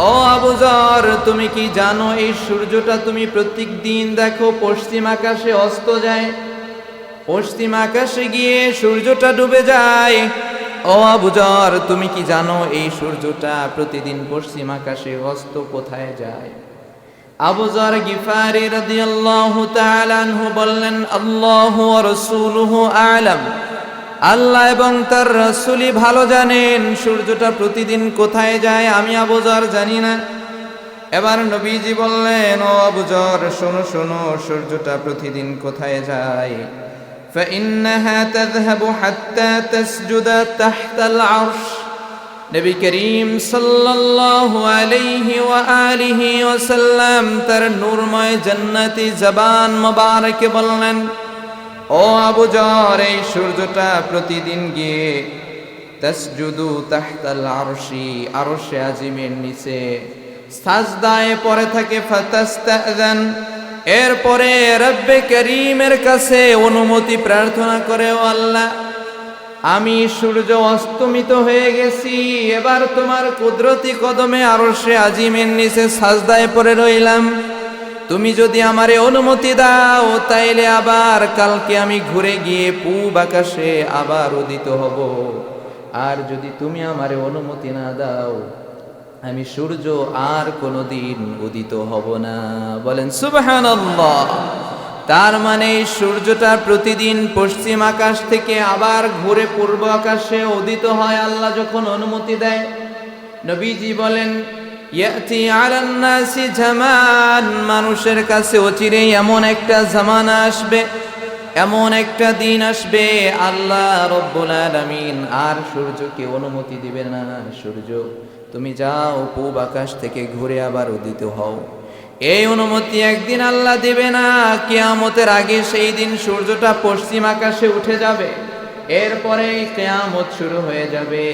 ও আবু যর, তুমি কি জানো এই সূর্যটা তুমি প্রত্যেক দিন দেখো পশ্চিম আকাশে অস্ত যায়, পশ্চিম আকাশে গিয়ে সূর্যটা ডুবে যায়। ও আবু যর, তুমি কি জানো এই সূর্যটা প্রতিদিন পশ্চিম আকাশে অস্ত কোথায় যায়? আবু যর গিফারি রাদিয়াল্লাহু তাআলা আনহু বললেন, আল্লাহু ওয়া রাসূলুহু আ'লাম, আল্লাহ এবং তার রাসূলই ভালো জানেন সূর্যটা প্রতিদিন কোথায় যায়, আমি আবু যর জানি না। এবার নবীজি বললেন, ও আবু যর, শোনো শোনো, সূর্যটা প্রতিদিন কোথায় যায়? فإنها تذهب حتى تسجد تحت العرش। নবী করিম সাল্লাল্লাহু আলাইহি ওয়া আলিহি ওয়াসাল্লাম তার নূরময় জান্নাতি জবান মোবারকে বললেন, ও আবু যর, এই সূর্যটা প্রতিদিন গিয়ে তাসজুদু তাহতাল আরশি, আরশে আজিমের নিচে সাজদায় পড়ে থাকে। ফাতাস্তাযান, এরপরে রব্বে করিমের কাছে অনুমতি প্রার্থনা করে, ও আল্লাহ, আমি সূর্য অস্তমিত হয়ে গেছি, এবার তোমার কুদরতি কদমে আরশে আজিমের নিচে সাজদায় পড়ে রইলাম। তুমি যদি আমারে অনুমতি দাও তাইলে আবার কালকে আমি ঘুরে গিয়ে পূব আকাশে আবার উদিত হব। আর যদি তুমি আমারে অনুমতি না দাও, আমি সূর্য আর কোনোদিন উদিত হব না। বলেন সুবহানাল্লাহ। তার মানে এই সূর্যটা প্রতিদিন পশ্চিম আকাশ থেকে আবার ঘুরে পূর্ব আকাশে উদিত হয় আল্লাহ যখন অনুমতি দেয়। নবীজি বলেন, ইয়াতি আলান নাসি জামান, মানুষের কাছে অচিরেই এমন একটা জামানা আসবে, এমন একটা দিন আসবে, আল্লাহ রব্বুল আলামিন আর সূর্যকে অনুমতি দিবে না, সূর্য তুমি যাও পূব আকাশ থেকে ঘুরে আবার উদিত হও। এই অনুমতি একদিন আল্লাহ দিবে না, কিয়ামতের আগে সেই দিন সূর্যটা পশ্চিম আকাশে উঠে যাবে, এরপরে কিয়ামত শুরু হয়ে যাবে।